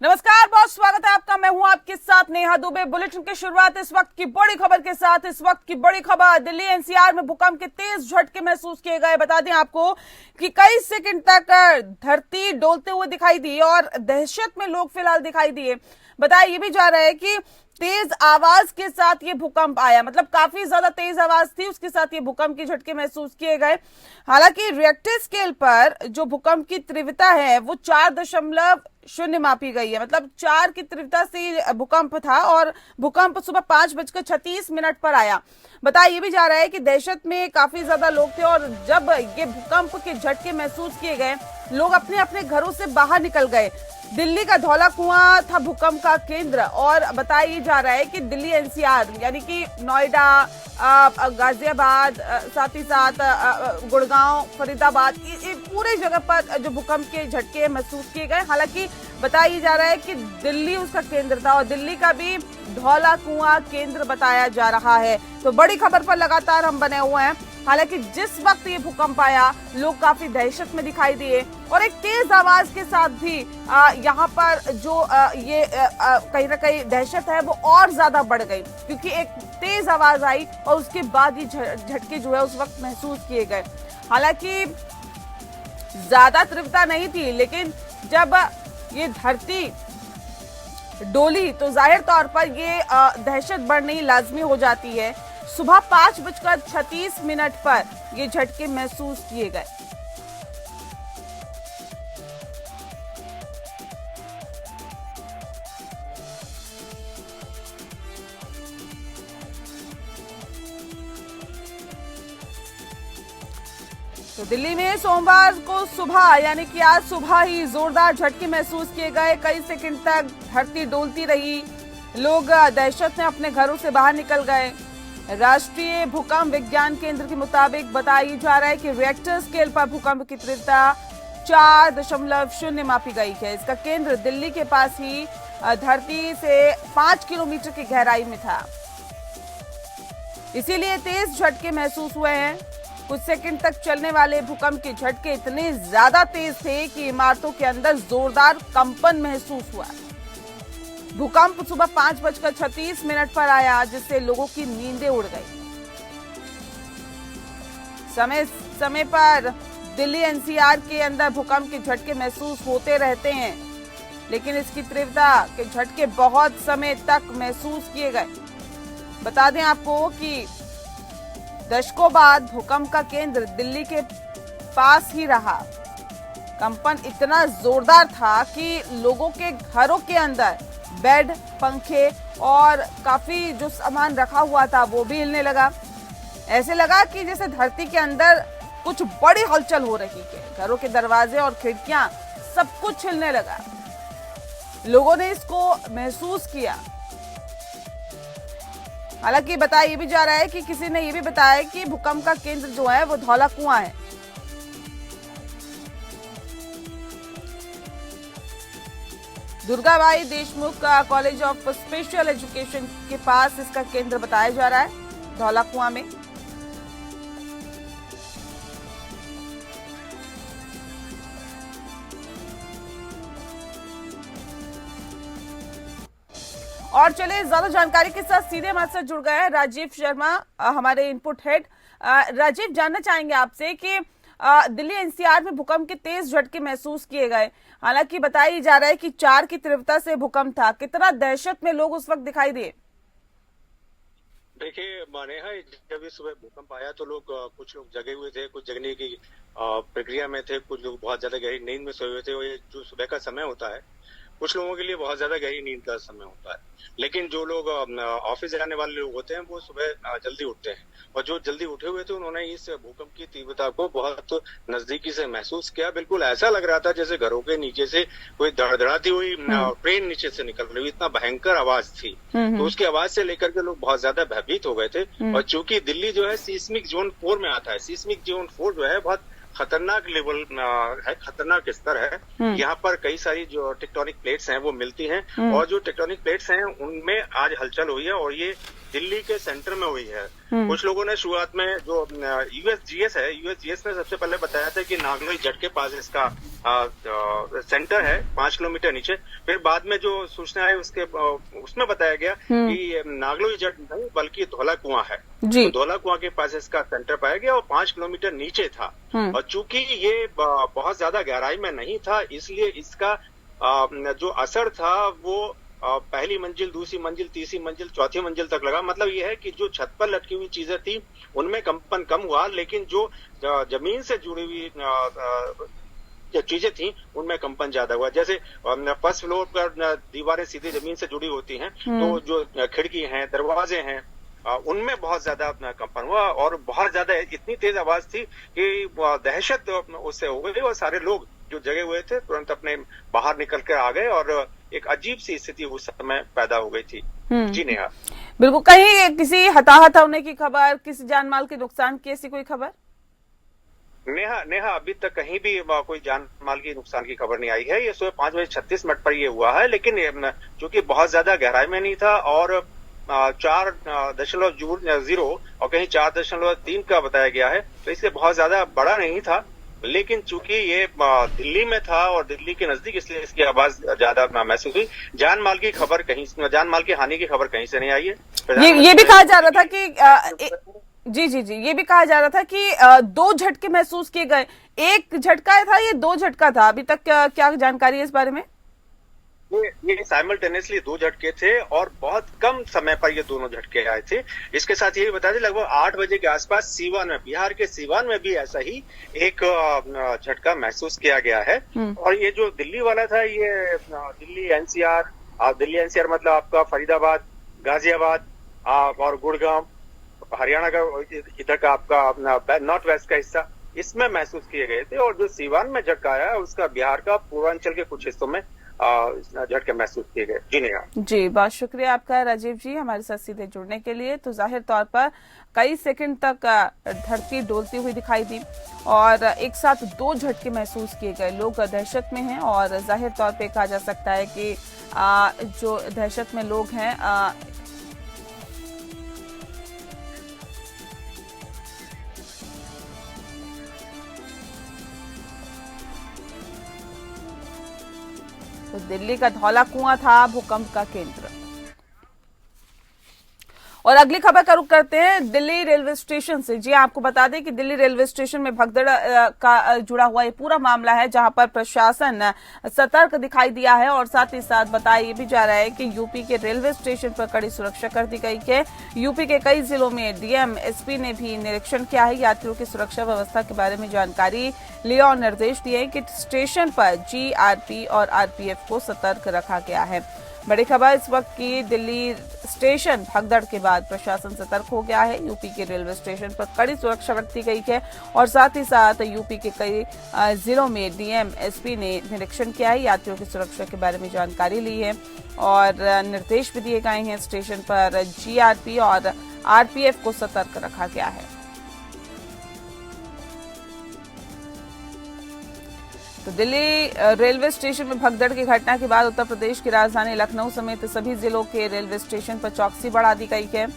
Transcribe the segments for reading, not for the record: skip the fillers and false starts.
नमस्कार, बहुत स्वागत है आपका। मैं हूं आपके साथ नेहा दुबे। बुलेटिन की शुरुआत इस वक्त की बड़ी खबर के साथ। इस वक्त की बड़ी खबर, दिल्ली एनसीआर में भूकंप के तेज झटके महसूस किए गए। बता दें आपको कि कई सेकंड तक धरती डोलते हुए दिखाई दी और दहशत में लोग फिलहाल दिखाई दिए। बताया ये भी जा रहा है कि तेज आवाज के साथ ये भूकंप आया, मतलब काफी ज्यादा तेज आवाज थी, उसके साथ ये भूकंप के झटके महसूस किए गए। हालांकि रिएक्टर स्केल पर जो भूकंप की तीव्रता है वो 4.0 मापी गई है, मतलब 4 की तीव्रता से भूकंप था और भूकंप सुबह 5:36 पर आया। बताया ये भी जा रहा है कि दहशत में काफी ज्यादा लोग थे और जब ये भूकंप के झटके महसूस किए गए, लोग अपने अपने घरों से बाहर निकल गए। दिल्ली का धौला कुआं था भूकंप का केंद्र और बताया जा रहा है कि दिल्ली एनसीआर यानी कि नोएडा, गाजियाबाद, साथ ही साथ गुड़गांव, फरीदाबाद, ये पूरे जगह पर जो भूकंप के झटके महसूस किए गए। हालांकि बताया जा रहा है कि दिल्ली उसका केंद्र था और दिल्ली का भी धौला कुआं केंद्र बताया जा रहा है। तो बड़ी खबर पर लगातार हम बने हुए हैं। हालांकि जिस वक्त ये भूकंप आया, लोग काफी दहशत में दिखाई दिए और एक तेज आवाज के साथ भी यहाँ पर जो ये कहीं ना कहीं दहशत है वो और ज्यादा बढ़ गई, क्योंकि एक तेज आवाज आई और उसके बाद ये झटके जो है उस वक्त महसूस किए गए। हालांकि ज्यादा तीव्रता नहीं थी, लेकिन जब ये धरती डोली तो जाहिर तौर पर ये दहशत बढ़नी लाजमी हो जाती है। सुबह 5:36 पर ये झटके महसूस किए गए। तो दिल्ली में सोमवार को सुबह यानी कि आज सुबह ही जोरदार झटके महसूस किए गए। कई सेकंड तक धरती डोलती रही, लोग दहशत में अपने घरों से बाहर निकल गए। राष्ट्रीय भूकंप विज्ञान केंद्र के मुताबिक बताया जा रहा है कि रिएक्टर स्केल पर भूकंप की तीव्रता 4.0 मापी गई है। इसका केंद्र दिल्ली के पास ही धरती से 5 किलोमीटर की गहराई में था, इसीलिए तेज झटके महसूस हुए हैं। कुछ सेकंड तक चलने वाले भूकंप के झटके इतने ज्यादा तेज थे कि इमारतों के अंदर जोरदार कंपन महसूस हुआ। भूकंप सुबह 5:36 पर आया, जिससे लोगों की नींदें उड़ गई। समय समय पर दिल्ली एनसीआर के अंदर भूकंप के झटके महसूस होते रहते हैं, लेकिन इसकी तीव्रता के झटके बहुत समय तक महसूस किए गए। बता दें आपको कि दशकों बाद भूकंप का केंद्र दिल्ली के पास ही रहा। कंपन इतना जोरदार था कि लोगों के घरों के अंदर बेड, पंखे और काफी जो सामान रखा हुआ था वो भी हिलने लगा। ऐसे लगा कि जैसे धरती के अंदर कुछ बड़ी हलचल हो रही है। घरों के दरवाजे और खिड़कियां सब कुछ हिलने लगा। लोगों ने इसको महसूस किया। हालांकि बताया ये भी जा रहा है कि किसी ने ये भी बताया कि भूकंप का केंद्र जो है वो धौला कुआं है। Durgabai Deshmukh college of special education के पास इसका केंद्र बताया जा रहा है, धौला कुआं में। और चलिए ज्यादा जानकारी के साथ सीधे हमारे साथ जुड़ गए हैं राजीव शर्मा, हमारे इनपुट हेड। राजीव, जानना चाहेंगे आपसे कि दिल्ली एनसीआर में भूकंप के तेज झटके महसूस किए गए। हालांकि बताया जा रहा है कि 4 की तीव्रता से भूकंप था। कितना दहशत में लोग उस वक्त दिखाई दिए? देखिए नेहा, जब इस सुबह भूकंप आया तो लोग कुछ लोग जगे हुए थे, कुछ जगने की प्रक्रिया में थे, कुछ लोग बहुत ज्यादा गहरी नींद में सोए हुए थे। और ये जो सुबह का समय होता है कुछ लोगों के लिए बहुत ज्यादा गहरी नींद का समय होता है, लेकिन जो लोग ऑफिस जाने वाले लोग होते हैं वो सुबह जल्दी उठते हैं। और जो जल्दी उठे हुए थे उन्होंने इस भूकंप की तीव्रता को बहुत नजदीकी से महसूस किया। बिल्कुल ऐसा लग रहा था जैसे घरों के नीचे से कोई धड़धड़ाती हुई ट्रेन नीचे से निकल रही, इतना भयंकर आवाज थी। तो उसकी आवाज से लेकर के लोग बहुत ज्यादा भयभीत हो गए थे। और चूंकि दिल्ली जो है सीस्मिक जोन 4 में आता है, सीस्मिक जोन 4 जो है बहुत खतरनाक लेवल है, खतरनाक स्तर है। यहाँ पर कई सारी जो टेक्टोनिक प्लेट्स हैं वो मिलती हैं और जो टेक्टोनिक प्लेट्स हैं उनमें आज हलचल हुई है और ये दिल्ली के सेंटर में हुई है। कुछ लोगों ने शुरुआत में जो यूएसजीएस ने सबसे पहले बताया था कि नागलोई जट के पास इसका सेंटर है 5 किलोमीटर नीचे। फिर बाद में जो सूचना आई उसमें बताया गया कि नागलोई जट नहीं बल्कि धौला कुआं है। तो धौला कुआं के पास इसका सेंटर पाया गया और 5 किलोमीटर नीचे था। और चूंकि ये बहुत ज्यादा गहराई में नहीं था, इसलिए इसका जो असर था वो पहली मंजिल, दूसरी मंजिल, तीसरी मंजिल, चौथी मंजिल तक लगा। मतलब ये है कि जो छत पर लटकी हुई चीजें थी उनमें कंपन कम हुआ, लेकिन जो जमीन से जुड़ी हुई जो चीजें थी उनमें कंपन ज्यादा हुआ। जैसे फर्स्ट फ्लोर पर दीवारें सीधी जमीन से जुड़ी होती हैं, तो जो खिड़की हैं, दरवाजे हैं, उनमें बहुत ज्यादा कंपन हुआ और बहुत ज्यादा इतनी तेज आवाज थी कि दहशत उससे हो गई और सारे लोग जो जगे हुए थे तुरंत अपने बाहर निकल कर आ गए और एक अजीब सी स्थिति उस समय पैदा हो गई थी। जी नेहा, बिल्कुल। कहीं किसी हताहत होने की खबर, किसी जान माल के नुकसान की ऐसी कोई खबर? नेहा अभी तक कहीं भी कोई जान माल की नुकसान की खबर नहीं आई है। ये सुबह 5:36 पर ये हुआ है, लेकिन चूंकि बहुत ज्यादा गहराई में नहीं था और 4.0 और कहीं 4.3 का बताया गया है, तो इसलिए बहुत ज्यादा बड़ा नहीं था। लेकिन चूंकि ये दिल्ली में था और दिल्ली के नजदीक, इसलिए इसकी आवाज ज्यादा महसूस हुई। जान माल की हानि की खबर कहीं से नहीं आई है। ये भी कहा जा रहा था कि जी, ये भी कहा जा रहा था कि 2 झटके महसूस किए गए। एक झटका था, ये 2 झटका था। अभी तक क्या जानकारी है इस बारे में? ये साइमल्टेनियसली 2 झटके थे और बहुत कम समय पर ये दोनों झटके आए थे। इसके साथ ये बता दें, लगभग 8 बजे के आसपास सीवान में, बिहार के सीवान में भी ऐसा ही एक झटका महसूस किया गया है। और ये जो दिल्ली वाला था, ये दिल्ली एनसीआर मतलब आपका फरीदाबाद, गाजियाबाद और गुड़गांव, हरियाणा का इधर का आपका अपना नॉर्थ वेस्ट का हिस्सा, इसमें महसूस किए गए थे। और जो सीवान में झटका आया उसका बिहार का पूर्वांचल के कुछ हिस्सों में झटके महसूस किए गए। जी नेहा। जी, बहुत शुक्रिया आपका राजीव जी, हमारे साथ सीधे जुड़ने के लिए। तो जाहिर तौर पर कई सेकंड तक धरती डोलती हुई दिखाई दी और एक साथ 2 झटके महसूस किए गए। लोग दहशत में हैं और जाहिर तौर पे कहा जा सकता है कि जो दहशत में लोग हैं तो दिल्ली का धौला कुआं था भूकंप का केंद्र। और अगली खबर का रुख करते हैं दिल्ली रेलवे स्टेशन से। जी, आपको बता दें कि दिल्ली रेलवे स्टेशन में भगदड़ का जुड़ा हुआ ये पूरा मामला है, जहां पर प्रशासन सतर्क दिखाई दिया है और साथ ही साथ बताया ये भी जा रहा है कि यूपी के रेलवे स्टेशन पर कड़ी सुरक्षा कर दी गई है। यूपी के कई जिलों में डीएम, एसपी ने भी निरीक्षण किया है, यात्रियों की सुरक्षा व्यवस्था के बारे में जानकारी ली और निर्देश दिए कि स्टेशन पर जीआरपी और आरपीएफ को सतर्क रखा गया है। बड़ी खबर इस वक्त की, दिल्ली स्टेशन भगदड़ के बाद प्रशासन सतर्क हो गया है। यूपी के रेलवे स्टेशन पर कड़ी सुरक्षा रखी गई है और साथ ही साथ यूपी के कई जिलों में डीएम, एसपी ने निरीक्षण किया है, यात्रियों की सुरक्षा के बारे में जानकारी ली है और निर्देश भी दिए गए हैं। स्टेशन पर जीआरपी और आरपीएफ को सतर्क रखा गया है। तो दिल्ली रेलवे स्टेशन में भगदड़ की घटना के बाद उत्तर प्रदेश की राजधानी लखनऊ समेत सभी जिलों के रेलवे स्टेशन पर चौकसी बढ़ा दी गई है।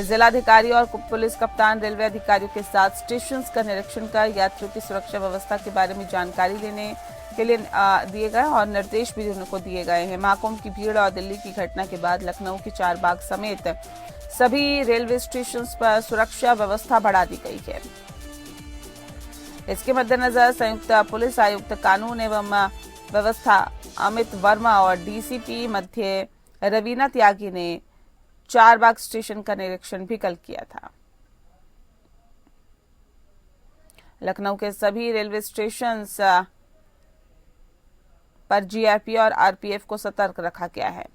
जिलाधिकारी और पुलिस कप्तान रेलवे अधिकारियों के साथ स्टेशन का निरीक्षण कर यात्रियों की सुरक्षा व्यवस्था के बारे में जानकारी लेने के लिए दिए गए और निर्देश भी उनको दिए गए हैं। महाकुंभ की भीड़ और दिल्ली की घटना के बाद लखनऊ के चारबाग समेत सभी रेलवे स्टेशन पर सुरक्षा व्यवस्था बढ़ा दी गई है। इसके मद्देनजर संयुक्त पुलिस आयुक्त कानून एवं व्यवस्था अमित वर्मा और डीसीपी मध्य रवीना त्यागी ने चारबाग स्टेशन का निरीक्षण भी कल किया था। लखनऊ के सभी रेलवे स्टेशन पर जीआरपी और आरपीएफ को सतर्क रखा गया है।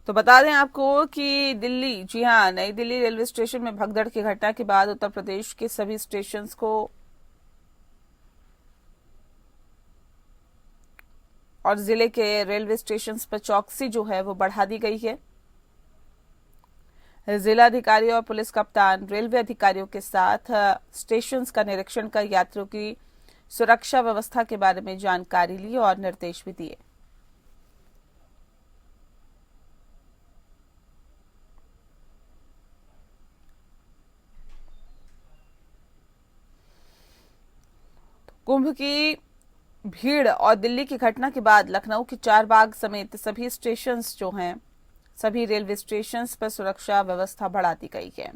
तो बता दें आपको कि दिल्ली, जी हाँ, नई दिल्ली रेलवे स्टेशन में भगदड़ की घटना के बाद उत्तर प्रदेश के सभी स्टेशंस को और जिले के रेलवे स्टेशंस पर चौकसी जो है वो बढ़ा दी गई है। जिला अधिकारी और पुलिस कप्तान रेलवे अधिकारियों के साथ स्टेशंस का निरीक्षण कर यात्रियों की सुरक्षा व्यवस्था के बारे में जानकारी ली और निर्देश भी दिए। कुंभ की भीड़ और दिल्ली की घटना के बाद लखनऊ के चारबाग समेत सभी स्टेशंस जो हैं, सभी रेलवे स्टेशंस पर सुरक्षा व्यवस्था बढ़ा दी गई है।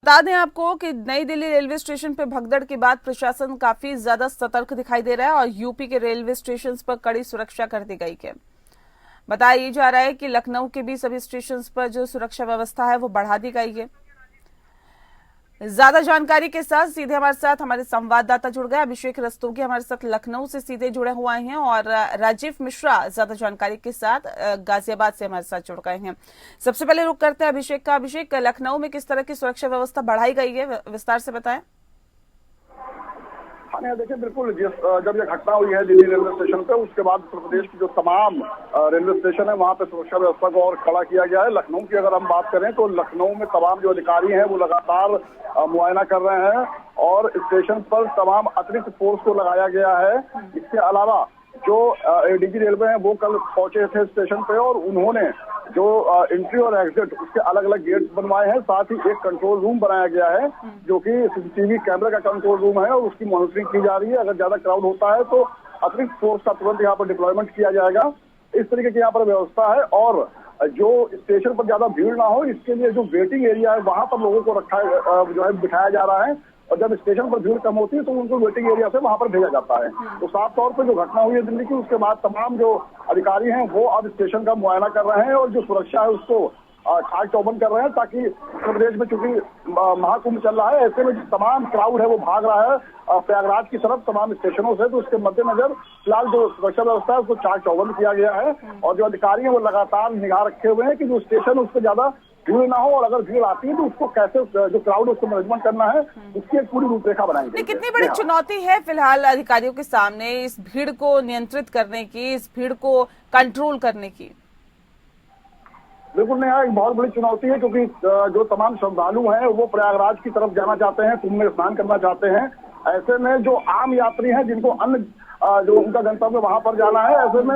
बता दें आपको कि नई दिल्ली रेलवे स्टेशन पर भगदड़ के बाद प्रशासन काफी ज्यादा सतर्क दिखाई दे रहा है और यूपी के रेलवे स्टेशन पर कड़ी सुरक्षा कर दी गई है। बताया जा रहा है कि लखनऊ के भी सभी स्टेशन पर जो सुरक्षा व्यवस्था है वो बढ़ा दी गई है। ज्यादा जानकारी के साथ सीधे हमारे साथ हमारे संवाददाता जुड़ गए अभिषेक रस्तोगी, हमारे साथ लखनऊ से सीधे जुड़े हुए हैं, और राजीव मिश्रा ज्यादा जानकारी के साथ गाजियाबाद से हमारे साथ जुड़ गए हैं। सबसे पहले रुक करते हैं अभिषेक का। अभिषेक, लखनऊ में किस तरह की सुरक्षा व्यवस्था बढ़ाई गई है, विस्तार से बताएं। हाँ, देखिए बिल्कुल, जब ये घटना हुई है दिल्ली रेलवे स्टेशन पे, उसके बाद उत्तर प्रदेश की जो तमाम रेलवे स्टेशन है वहाँ पे सुरक्षा व्यवस्था को और कड़ा किया गया है। लखनऊ की अगर हम बात करें तो लखनऊ में तमाम जो अधिकारी हैं वो लगातार मुआयना कर रहे हैं और स्टेशन पर तमाम अतिरिक्त फोर्स को लगाया गया है। इसके अलावा जो एडीजी रेलवे हैं वो कल पहुंचे थे स्टेशन पे और उन्होंने जो एंट्री और एग्जिट उसके अलग अलग गेट बनवाए हैं। साथ ही एक कंट्रोल रूम बनाया गया है जो कि सीसीटीवी कैमरे का कंट्रोल रूम है और उसकी मॉनिटरिंग की जा रही है। अगर ज्यादा क्राउड होता है तो अतिरिक्त फोर्स का तुरंत यहाँ पर डिप्लॉयमेंट किया जाएगा। इस तरीके की यहाँ पर व्यवस्था है और जो स्टेशन पर ज्यादा भीड़ ना हो इसके लिए जो वेटिंग एरिया है वहां पर लोगों को रखा जो है बिठाया जा रहा है और जब स्टेशन पर भीड़ कम होती है तो उनको वेटिंग एरिया से वहां पर भेजा जाता है। तो साफ तौर पर जो घटना हुई है दिल्ली की, उसके बाद तमाम जो अधिकारी हैं वो अब स्टेशन का मुआयना कर रहे हैं और जो सुरक्षा है उसको खाक चौबंद कर रहे हैं ताकि उत्तर प्रदेश में चूंकि महाकुंभ चल रहा है, ऐसे में जो तमाम क्राउड है वो भाग रहा है प्रयागराज की तरफ तमाम स्टेशनों से। तो उसके मद्देनजर फिलहाल जो सुरक्षा व्यवस्था है उसको चाक चौबंद किया गया है और जो अधिकारी हैं वो लगातार निगाह रखे हुए हैं कि जो स्टेशन उस पर ज्यादा भीड़ ना हो और अगर भीड़ आती है तो उसको कैसे जो क्राउड उसको मैनेजमेंट करना है उसकी एक पूरी रूपरेखा बनाई गई है। कितनी बड़ी चुनौती है फिलहाल अधिकारियों के सामने इस भीड़ को नियंत्रित करने की, इस भीड़ को कंट्रोल करने की? बिल्कुल नहीं, एक बहुत बड़ी चुनौती है क्योंकि जो तमाम श्रद्धालु हैं वो प्रयागराज की तरफ जाना चाहते हैं, कुंभ में स्नान करना चाहते हैं। ऐसे में जो आम यात्री हैं जिनको अन्य जो उनका गंतव्य वहां पर जाना है, ऐसे में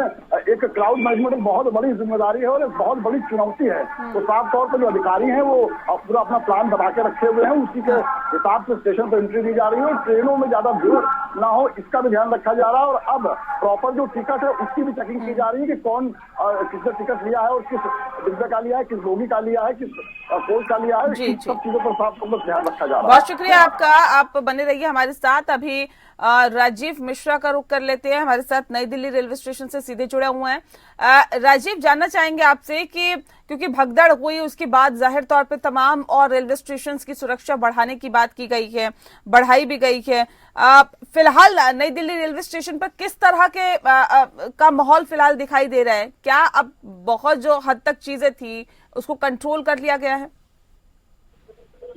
एक क्राउड मैनेजमेंट बहुत बड़ी जिम्मेदारी है और एक बहुत बड़ी चुनौती है। तो साफ तौर पर जो अधिकारी हैं वो पूरा अपना प्लान बना के रखे हुए हैं, उसी के हिसाब से स्टेशन पर एंट्री दी जा रही है और ट्रेनों में ज्यादा भीड़ ना हो इसका भी ध्यान रखा जा रहा है। और अब प्रॉपर जो टिकट है उसकी भी चेकिंग की जा रही है कि कौन किसने टिकट लिया है और किस डिब्बे का लिया है, किस बोगी का लिया है, किस कोच का लिया है, इन सब चीजों पर साफ तौर पर ध्यान रखा जा रहा है। बहुत शुक्रिया आपका, आप बने रहिए हमारे साथ। अभी राजीव मिश्रा का रुख कर लेते हैं, हमारे साथ नई दिल्ली रेलवे स्टेशन से सीधे जुड़े हुए हैं। राजीव, जानना चाहेंगे आपसे कि क्योंकि भगदड़ हुई उसके बाद जाहिर तौर पे तमाम और रेलवे स्टेशन की सुरक्षा बढ़ाने की बात की गई है, बढ़ाई भी गई है। फिलहाल नई दिल्ली रेलवे स्टेशन पर किस तरह के का माहौल फिलहाल दिखाई दे रहा है? क्या अब बहुत जो हद तक चीजें थी उसको कंट्रोल कर लिया गया है?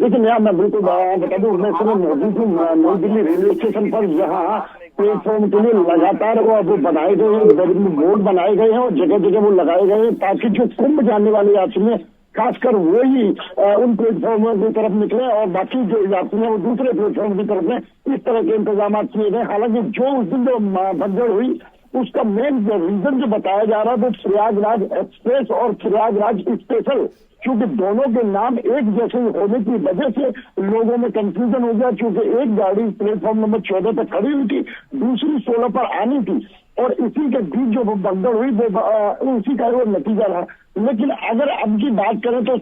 लेकिन यहाँ मैं बिल्कुल बता दूं, मैं समय मौजूद हूँ नई दिल्ली रेलवे स्टेशन पर, जहाँ प्लेटफॉर्म के लिए लगातार वो बनाए गए हैं, बोर्ड बनाए गए हैं और जगह जगह वो लगाए गए हैं ताकि जो कुंभ जाने वाले यात्री हैं खासकर वही उन प्लेटफॉर्मों की तरफ निकले और बाकी जो यात्री हैं वो दूसरे प्लेटफॉर्म की तरफ में इस तरह के इंतजाम किए गए। हालांकि जो उस दिन जो भगदड़ हुई उसका मेन रीजन जो बताया जा रहा है वो प्रयागराज एक्सप्रेस और प्रयागराज स्पेशल, क्योंकि दोनों के नाम एक जैसे होने की वजह से लोगों में कंफ्यूजन हो गया, क्योंकि एक गाड़ी प्लेटफॉर्म नंबर 14 पर खड़ी हुई थी, दूसरी 16 पर आनी थी, और इसी के बीच जो भगदड़ हुई वो उसी का वो नतीजा रहा। लेकिन अगर अब की बात करें तो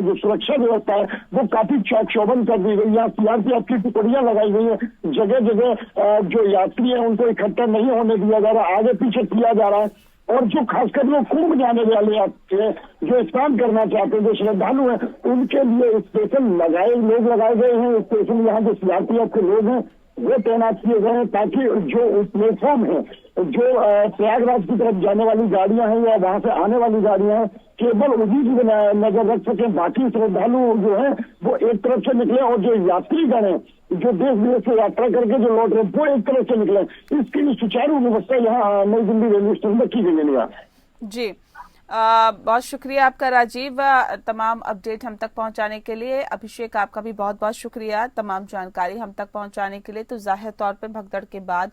जो सुरक्षा व्यवस्था है वो काफी चौक चौबंद कर दी गई है। सीआरपीएफ की टुकड़ियां लगाई गई है, जगह जगह जो यात्री हैं उनको इकट्ठा नहीं होने दिया जा रहा, आगे पीछे किया जा रहा है। और जो खासकर लोग कुंभ जाने वाले थे, जो स्नान करना चाहते हैं, जो श्रद्धालु हैं, उनके लिए स्पेशल लोग लगाए गए हैं। स्पेशल यहाँ जो सीआरपीएफ के लोग हैं वो तैनात किए गए हैं, ताकि जो प्लेटफॉर्म है, जो प्रयागराज की तरफ जाने वाली गाड़ियां हैं या वहां से आने वाली गाड़ियां हैं, केवल उन्हीं की नजर रख सके। बाकी श्रद्धालु जो है वो एक तरफ से निकले, और जो यात्रीगण है जो देश विदेश से यात्रा करके जो लौट रहे हैं वो एक तरफ से निकले। इसके लिए सुचारू व्यवस्था यहाँ नई दिल्ली रेलवे स्टेशन पर की गई है। जी, बहुत शुक्रिया आपका राजीव, तमाम अपडेट हम तक पहुंचाने के लिए। अभिषेक, आपका भी बहुत बहुत शुक्रिया तमाम जानकारी हम तक पहुंचाने के लिए। तो जाहिर तौर पे भगदड़ के बाद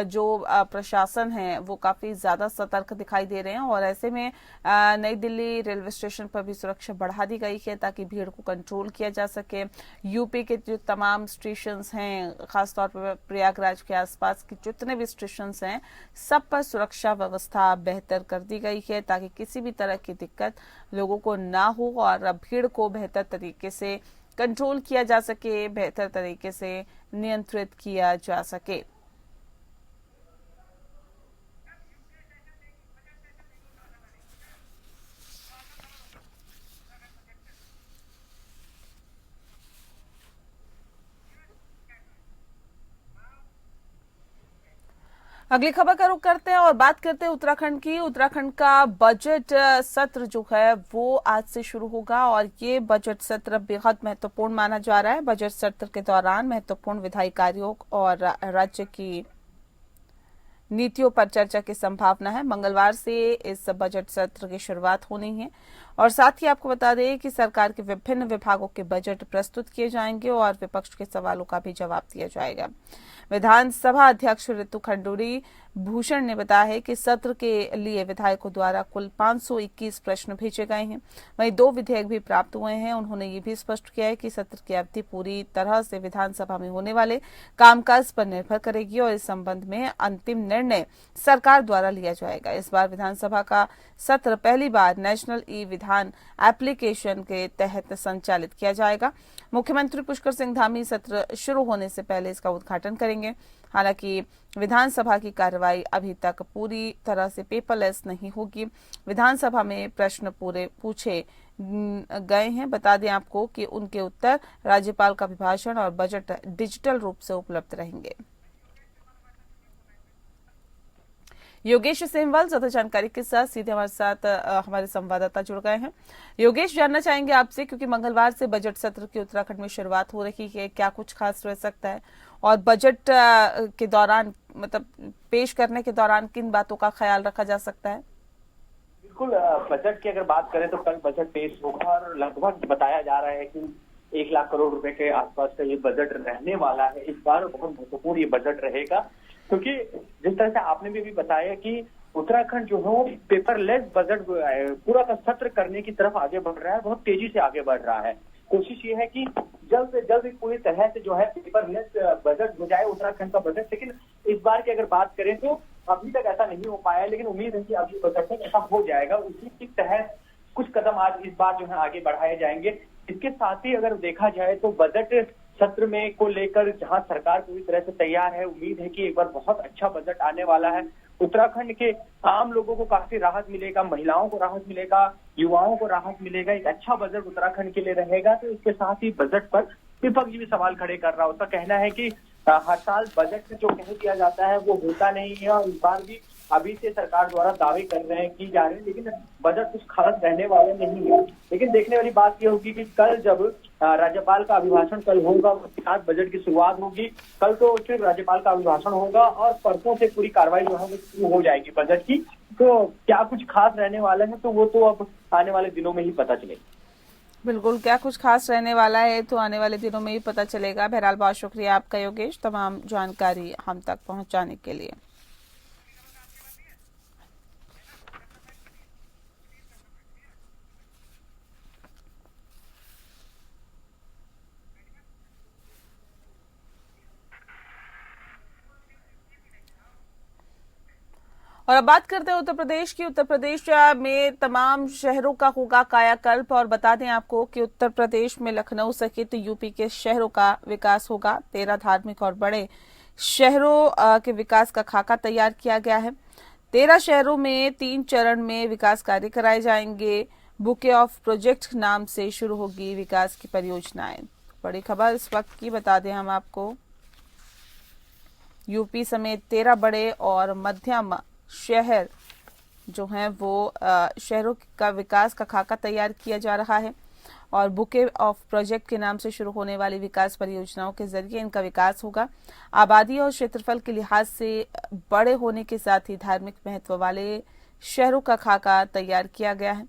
जो प्रशासन है वो काफी ज्यादा सतर्क दिखाई दे रहे हैं, और ऐसे में नई दिल्ली रेलवे स्टेशन पर भी सुरक्षा बढ़ा दी गई है ताकि भीड़ को कंट्रोल किया जा सके। यूपी के जो तमाम स्टेशन हैं, खासतौर पर प्रयागराज के आसपास के जितने भी स्टेशन हैं, सब पर सुरक्षा व्यवस्था बेहतर कर दी गई है ताकि किसी भी तरह की दिक्कत लोगों को ना हो और भीड़ को बेहतर तरीके से कंट्रोल किया जा सके, बेहतर तरीके से नियंत्रित किया जा सके। अगली खबर का रुख करते हैं और बात करते हैं उत्तराखंड की। उत्तराखंड का बजट सत्र जो है वो आज से शुरू होगा, और ये बजट सत्र बेहद महत्वपूर्ण माना जा रहा है। बजट सत्र के दौरान महत्वपूर्ण विधायी कार्यों और राज्य की नीतियों पर चर्चा की संभावना है। मंगलवार से इस बजट सत्र की शुरुआत होनी है, और साथ ही आपको बता दें कि सरकार के विभिन्न विभागों के बजट प्रस्तुत किए जाएंगे और विपक्ष के सवालों का भी जवाब दिया जाएगा। विधानसभा अध्यक्ष ऋतु खंडूरी भूषण ने बताया है कि सत्र के लिए विधायकों द्वारा कुल 521 प्रश्न भेजे गए हैं, वहीं 2 विधेयक भी प्राप्त हुए हैं। उन्होंने ये भी स्पष्ट किया है कि सत्र की अवधि पूरी तरह से विधानसभा में होने वाले कामकाज पर निर्भर करेगी और इस संबंध में अंतिम निर्णय सरकार द्वारा लिया जाएगा। इस बार विधानसभा का सत्र पहली बार नेशनल ई विधान एप्लीकेशन के तहत संचालित किया जाएगा। मुख्यमंत्री पुष्कर सिंह धामी सत्र शुरू होने से पहले इसका उद्घाटन करेंगे। हालांकि विधानसभा की कार्रवाई अभी तक पूरी तरह से पेपरलेस नहीं होगी। विधानसभा में प्रश्न पूछे गए हैं। बता दें आपको कि उनके उत्तर, राज्यपाल का अभिभाषण और बजट डिजिटल रूप से उपलब्ध रहेंगे। योगेश सेमवाल ज्यादा जानकारी के साथ सीधे हमारे साथ हमारे संवाददाता जुड़ गए हैं। योगेश, जानना चाहेंगे आपसे, क्योंकि मंगलवार से बजट सत्र की उत्तराखंड में शुरुआत हो रही है, क्या कुछ खास रह सकता है, और बजट के दौरान मतलब पेश करने के दौरान किन बातों का ख्याल रखा जा सकता है? बिल्कुल, बजट की अगर बात करें तो कल बजट पेश होगा, और लगभग बताया जा रहा है कि 1 लाख करोड़ रुपए के आसपास का ये बजट रहने वाला है। इस बार बहुत महत्वपूर्ण ये बजट रहेगा, क्योंकि जिस तरह से आपने भी बताया कि उत्तराखंड जो है पेपरलेस बजट पूरा का सत्र करने की तरफ आगे बढ़ रहा है, बहुत तेजी से आगे बढ़ रहा है। कोशिश ये है कि जल्द से जल्द पूरी तरह से जो है पेपरलेस बजट हो जाए उत्तराखंड का बजट। लेकिन इस बार की अगर बात करें तो अभी तक ऐसा नहीं हो पाया, लेकिन उम्मीद है कि अभी बजट में ऐसा हो जाएगा। उसी के तहत कुछ कदम आज इस बार जो है आगे बढ़ाए जाएंगे। इसके साथ ही अगर देखा जाए तो बजट सत्र में को लेकर जहां सरकार पूरी तरह से तैयार है, उम्मीद है कि एक बार बहुत अच्छा बजट आने वाला है। उत्तराखंड के आम लोगों को काफी राहत मिलेगा, महिलाओं को राहत मिलेगा, युवाओं को राहत मिलेगा। एक अच्छा बजट उत्तराखंड के लिए रहेगा। तो इसके साथ ही बजट पर विपक्ष भी सवाल खड़े कर रहा है। उसका कहना है कि हर साल बजट में जो कह दिया जाता है वो होता नहीं है, और इस बार भी अभी से सरकार द्वारा दावे कर रहे हैं, की जा रहे हैं, लेकिन बजट कुछ खास रहने वाले नहीं है। लेकिन देखने वाली बात यह होगी कि कल जब राज्यपाल का अभिभाषण कल होगा, उसके बाद बजट की शुरुआत होगी। कल तो सिर्फ राज्यपाल का अभिभाषण होगा और परसों से पूरी कार्रवाई जो है वो शुरू हो जाएगी बजट की। तो क्या कुछ खास रहने वाले हैं तो वो तो अब आने वाले दिनों में ही पता चलेगा। बिल्कुल, क्या कुछ खास रहने वाला है तो आने वाले दिनों में ही पता चलेगा। बहरहाल बहुत शुक्रिया आपका योगेश, तमाम जानकारी हम तक पहुंचाने के लिए। और अब बात करते हैं उत्तर प्रदेश की। उत्तर प्रदेश में तमाम शहरों का होगा कायाकल्प और बता दें आपको कि उत्तर प्रदेश में लखनऊ सहित यूपी के शहरों का विकास होगा। 13 धार्मिक और बड़े शहरों के विकास का खाका तैयार किया गया है। 13 शहरों में 3 चरण में विकास कार्य कराए जाएंगे। बुके ऑफ प्रोजेक्ट नाम से शुरू होगी विकास की परियोजनाएं। बड़ी खबर इस वक्त की बता दें हम आपको, यूपी समेत 13 बड़े और मध्यम शहर जो हैं वो शहरों का विकास का खाका तैयार किया जा रहा है और बुके ऑफ प्रोजेक्ट के नाम से शुरू होने वाली विकास परियोजनाओं के जरिए इनका विकास होगा। आबादी और क्षेत्रफल के लिहाज से बड़े होने के साथ ही धार्मिक महत्व वाले शहरों का खाका तैयार किया गया है।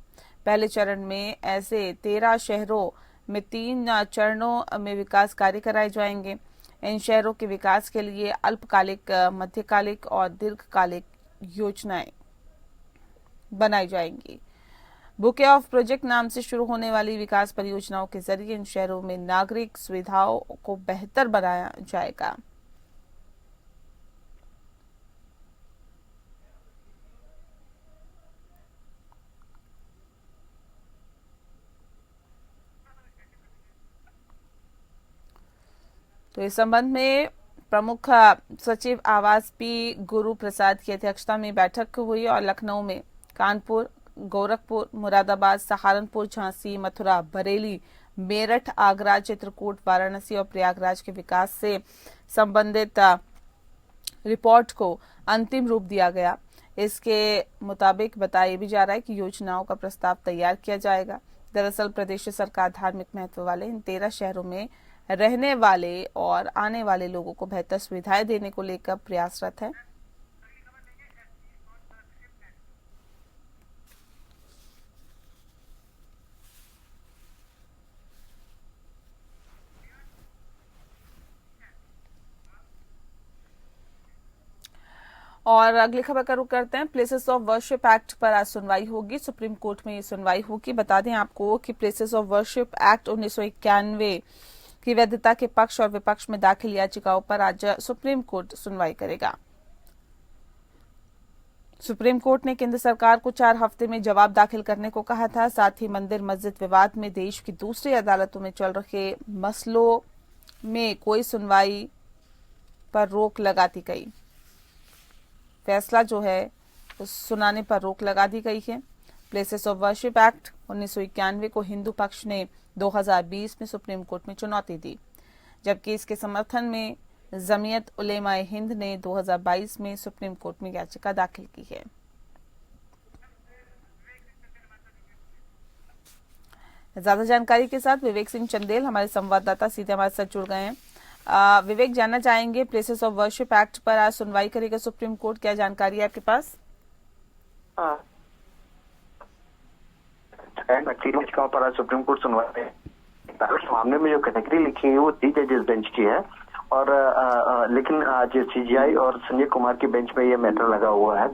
पहले चरण में ऐसे 13 शहरों में 3 चरणों में विकास कार्य कराए जाएंगे। इन शहरों के विकास के लिए अल्पकालिक, मध्यकालिक और दीर्घकालिक योजनाएं बनाई जाएंगी। बुके ऑफ प्रोजेक्ट नाम से शुरू होने वाली विकास परियोजनाओं के जरिए इन शहरों में नागरिक सुविधाओं को बेहतर बनाया जाएगा। तो इस संबंध में प्रमुख सचिव आवास पी गुरु प्रसाद की अध्यक्षता में बैठक हुई और लखनऊ में कानपुर, गोरखपुर, मुरादाबाद, सहारनपुर, झांसी, मथुरा, बरेली, मेरठ, आगरा, चित्रकूट, वाराणसी और प्रयागराज के विकास से संबंधित रिपोर्ट को अंतिम रूप दिया गया। इसके मुताबिक बताया भी जा रहा है कि योजनाओं का प्रस्ताव तैयार किया जाएगा। दरअसल प्रदेश सरकार धार्मिक महत्व वाले इन 13 शहरों में रहने वाले और आने वाले लोगों को बेहतर सुविधाएं देने को लेकर प्रयासरत है। और अगली खबर का रुख करते हैं। प्लेसेस ऑफ वर्शिप एक्ट पर आज सुनवाई होगी। सुप्रीम कोर्ट में ये सुनवाई होगी। बता दें आपको कि प्लेसेस ऑफ वर्शिप एक्ट 1991 की वैधता के पक्ष और विपक्ष में दाखिल याचिकाओं पर आज सुप्रीम कोर्ट सुनवाई करेगा। सुप्रीम कोर्ट ने केंद्र सरकार को 4 हफ्ते में जवाब दाखिल करने को कहा था। साथ ही मंदिर मस्जिद विवाद में देश की दूसरी अदालतों में चल रहे मसलों में कोई सुनवाई पर रोक लगा दी गई। फैसला जो है उस सुनाने पर रोक लगा दी गई है। प्लेसेस ऑफ वर्शिप एक्ट 1991 को हिंदू पक्ष ने 2020 में सुप्रीम कोर्ट में चुनौती दी, जबकि इसके समर्थन में जमीयत उलेमाए हिंद ने 2022 में सुप्रीम कोर्ट में याचिका दाखिल की है। ज्यादा जानकारी के साथ विवेक सिंह चंदेल हमारे संवाददाता सीधे हमारे साथ जुड़ गए हैं। विवेक, जानना चाहेंगे प्लेसेस ऑफ वर्शिप एक्ट पर आज सुनवाई करेगा सुप्रीम कोर्ट, क्या जानकारी है आपके पास? पर आज सुप्रीम कोर्ट सुनवाई है। इस मामले में जो कैटेगरी लिखी है वो 3 जजेस बेंच की है और लेकिन आज सीजीआई और संजय कुमार की बेंच में ये मैटर लगा हुआ है।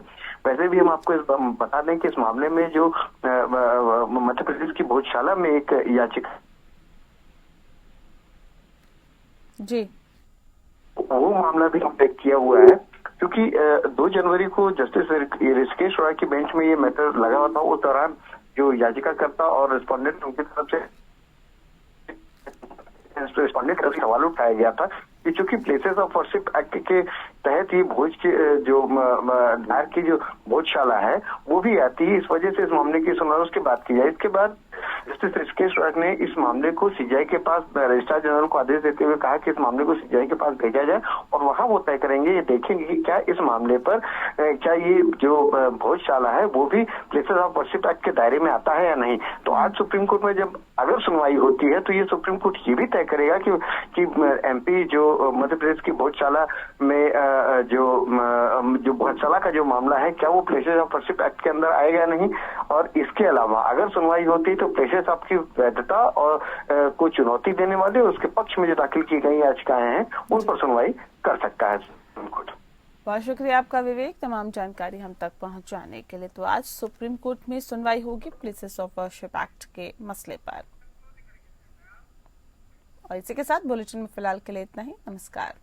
वैसे भी हम आपको बता दें कि इस मामले में जो मध्य प्रदेश की भोजशाला में एक याचिका जी वो मामला भी अपडेट किया हुआ है, क्योंकि 2 जनवरी को जस्टिस ऋषिकेश रॉय की बेंच में ये मैटर लगा हुआ था। उस दौरान जो याचिकाकर्ता और रिस्पोंडेंट उनकी तरफ से सवाल उठाया गया था कि चूंकि प्लेसेस ऑफ वर्शिप एक्ट के तहत ही भोज के जो धार की जो भोजशाला है वो भी आती है, इस वजह से इस मामले की सुनवाई उसके बाद की जाए। इसके बाद जस्टिस ऋषिकेश रॉय ने इस मामले को सीजीआई के पास रजिस्ट्रार जनरल को आदेश देते हुए कहा कि इस मामले को सीजीआई के पास भेजा जाए और वहां वो तय करेंगे, ये देखेंगे कि क्या इस मामले पर क्या ये जो भोजशाला है वो भी प्लेसेस ऑफ वर्शिप एक्ट के दायरे में आता है या नहीं। तो आज सुप्रीम कोर्ट में जब अगर सुनवाई होती है तो ये सुप्रीम कोर्ट ये भी तय करेगा कि एमपी जो मध्य प्रदेश की भोजशाला में जो भोजशाला का जो मामला है क्या वो प्लेसेस ऑफ वर्शिप एक्ट के अंदर आएगा नहीं। और इसके अलावा अगर सुनवाई होती तो प्लेसेस ऑफ की वैधता और को चुनौती देने वाले उसके पक्ष में जो दाखिल की गई याचिकाएं हैं उन पर सुनवाई कर सकता है सुप्रीम कोर्ट। बहुत शुक्रिया आपका विवेक, तमाम जानकारी हम तक पहुंचाने के लिए। तो आज सुप्रीम कोर्ट में सुनवाई होगी प्लेसेस ऑफ वर्शिप एक्ट के मसले पर। और इसी के साथ बुलेटिन में फिलहाल के लिए इतना ही। नमस्कार।